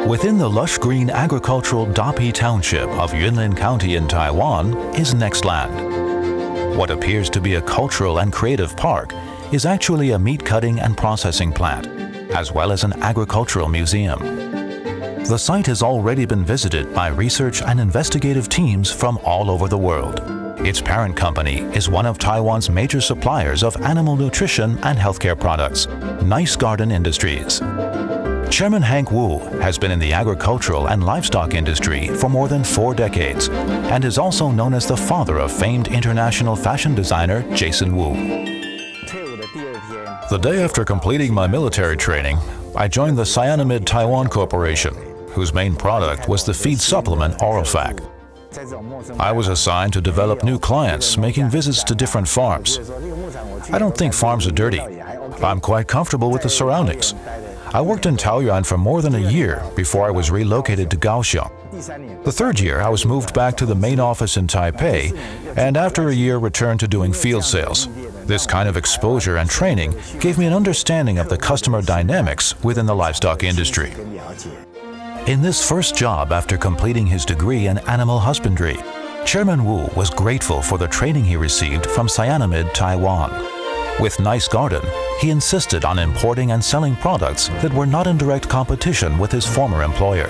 Within the lush green agricultural Dapi Township of Yunlin County in Taiwan is Nextland. What appears to be a cultural and creative park is actually a meat cutting and processing plant, as well as an agricultural museum. The site has already been visited by research and investigative teams from all over the world. Its parent company is one of Taiwan's major suppliers of animal nutrition and healthcare products, Nice Garden Industries. Chairman Hank Wu has been in the agricultural and livestock industry for more than 4 decades and is also known as the father of famed international fashion designer Jason Wu. The day after completing my military training, I joined the Cyanamid Taiwan Corporation, whose main product was the feed supplement Orofac. I was assigned to develop new clients, making visits to different farms. I don't think farms are dirty. I'm quite comfortable with the surroundings. I worked in Taoyuan for more than a year before I was relocated to Kaohsiung. The 3rd year, I was moved back to the main office in Taipei, and after a year returned to doing field sales. This kind of exposure and training gave me an understanding of the customer dynamics within the livestock industry. In this first job after completing his degree in animal husbandry, Chairman Wu was grateful for the training he received from Cyanamid Taiwan. With Nice Garden, he insisted on importing and selling products that were not in direct competition with his former employer.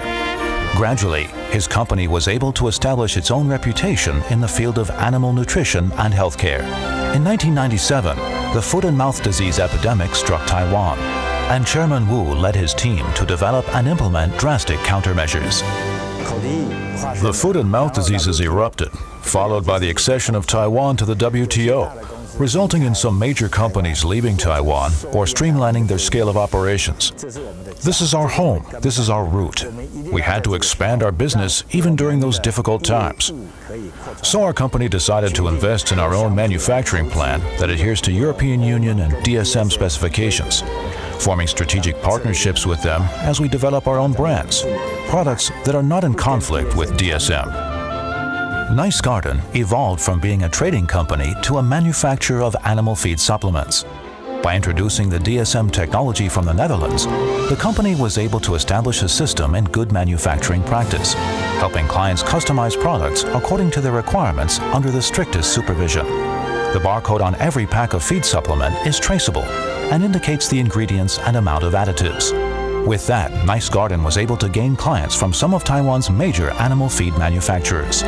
Gradually, his company was able to establish its own reputation in the field of animal nutrition and healthcare. In 1997, the foot and mouth disease epidemic struck Taiwan, and Chairman Wu led his team to develop and implement drastic countermeasures. The foot and mouth diseases erupted, followed by the accession of Taiwan to the WTO, resulting in some major companies leaving Taiwan or streamlining their scale of operations. This is our home, this is our root. We had to expand our business even during those difficult times. So our company decided to invest in our own manufacturing plant that adheres to European Union and DSM specifications, forming strategic partnerships with them as we develop our own brands, products that are not in conflict with DSM. Nice Garden evolved from being a trading company to a manufacturer of animal feed supplements. By introducing the DSM technology from the Netherlands, the company was able to establish a system in good manufacturing practice, helping clients customize products according to their requirements under the strictest supervision. The barcode on every pack of feed supplement is traceable and indicates the ingredients and amount of additives. With that, Nice Garden was able to gain clients from some of Taiwan's major animal feed manufacturers.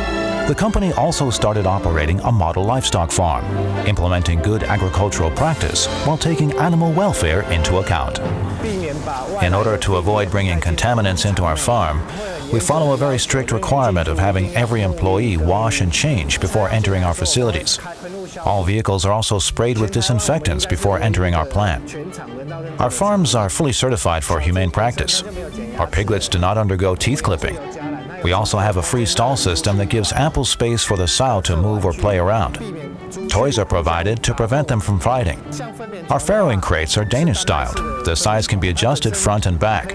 The company also started operating a model livestock farm, implementing good agricultural practice while taking animal welfare into account. In order to avoid bringing contaminants into our farm, we follow a very strict requirement of having every employee wash and change before entering our facilities. All vehicles are also sprayed with disinfectants before entering our plant. Our farms are fully certified for humane practice. Our piglets do not undergo teeth clipping. We also have a free stall system that gives ample space for the sow to move or play around. Toys are provided to prevent them from fighting. Our farrowing crates are Danish-styled. The size can be adjusted front and back.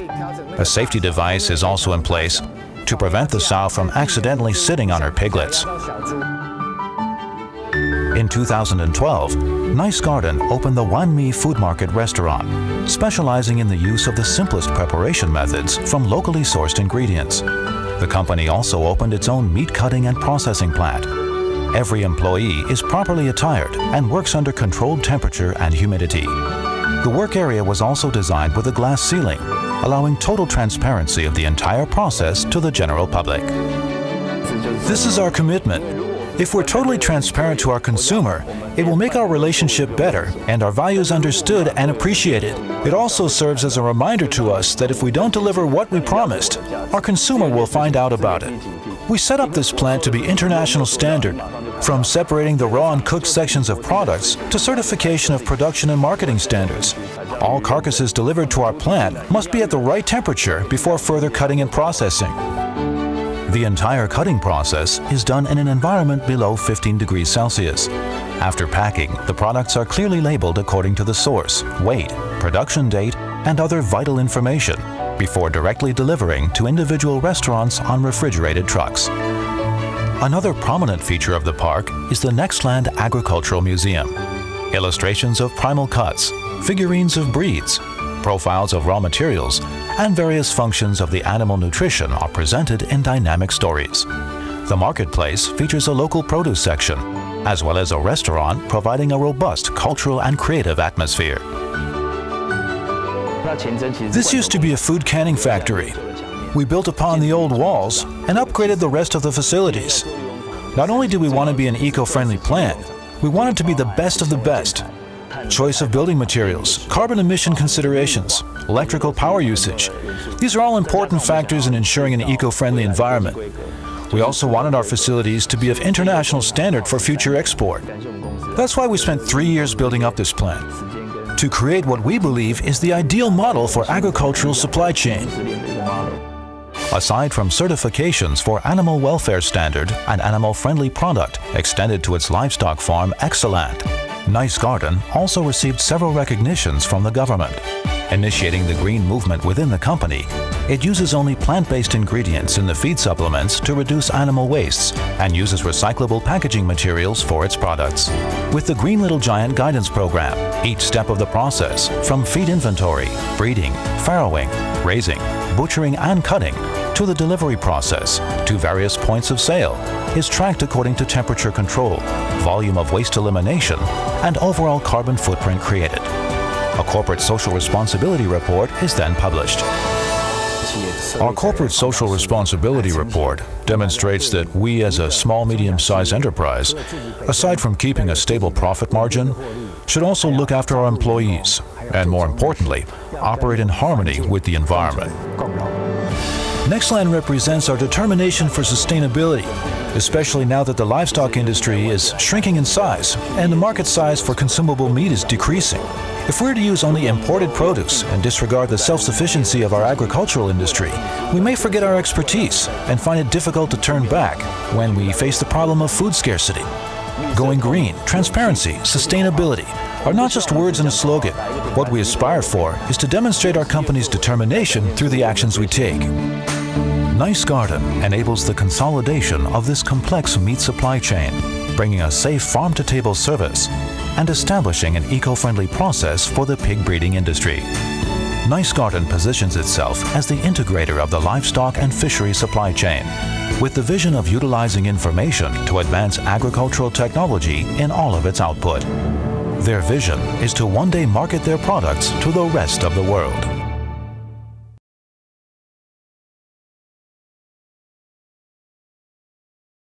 A safety device is also in place to prevent the sow from accidentally sitting on her piglets. In 2012, Nice Garden opened the Wanmi Food Market restaurant, specializing in the use of the simplest preparation methods from locally sourced ingredients. The company also opened its own meat cutting and processing plant. Every employee is properly attired and works under controlled temperature and humidity. The work area was also designed with a glass ceiling, allowing total transparency of the entire process to the general public. This is our commitment. If we're totally transparent to our consumer, it will make our relationship better and our values understood and appreciated. It also serves as a reminder to us that if we don't deliver what we promised, our consumer will find out about it. We set up this plant to be international standard, from separating the raw and cooked sections of products to certification of production and marketing standards. All carcasses delivered to our plant must be at the right temperature before further cutting and processing. The entire cutting process is done in an environment below 15 degrees Celsius. After packing, the products are clearly labeled according to the source, weight, production date, and other vital information before directly delivering to individual restaurants on refrigerated trucks. Another prominent feature of the park is the Nextland Agricultural Museum. Illustrations of primal cuts, figurines of breeds, profiles of raw materials, and various functions of the animal nutrition are presented in dynamic stories. The marketplace features a local produce section, as well as a restaurant providing a robust cultural and creative atmosphere. This used to be a food canning factory. We built upon the old walls and upgraded the rest of the facilities. Not only do we want to be an eco-friendly plant, we want it to be the best of the best. Choice of building materials, carbon emission considerations, electrical power usage. These are all important factors in ensuring an eco-friendly environment. We also wanted our facilities to be of international standard for future export. That's why we spent 3 years building up this plant, to create what we believe is the ideal model for agricultural supply chain. Aside from certifications for animal welfare standard and animal-friendly product extended to its livestock farm Excellent, Nice Garden also received several recognitions from the government. Initiating the green movement within the company, it uses only plant-based ingredients in the feed supplements to reduce animal wastes and uses recyclable packaging materials for its products. With the Green Little Giant Guidance Program, each step of the process, from feed inventory, breeding, farrowing, raising, butchering and cutting, to the delivery process, to various points of sale, is tracked according to temperature control, volume of waste elimination, and overall carbon footprint created. A corporate social responsibility report is then published. Our corporate social responsibility report demonstrates that we as a small medium-sized enterprise, aside from keeping a stable profit margin, should also look after our employees and, more importantly, operate in harmony with the environment. Nextland represents our determination for sustainability, especially now that the livestock industry is shrinking in size and the market size for consumable meat is decreasing. If we're to use only imported produce and disregard the self-sufficiency of our agricultural industry, we may forget our expertise and find it difficult to turn back when we face the problem of food scarcity. Going green, transparency, sustainability are not just words and a slogan. What we aspire for is to demonstrate our company's determination through the actions we take. Nice Garden enables the consolidation of this complex meat supply chain, bringing a safe farm-to-table service and establishing an eco-friendly process for the pig breeding industry. Nice Garden positions itself as the integrator of the livestock and fishery supply chain, with the vision of utilizing information to advance agricultural technology in all of its output. Their vision is to one day market their products to the rest of the world.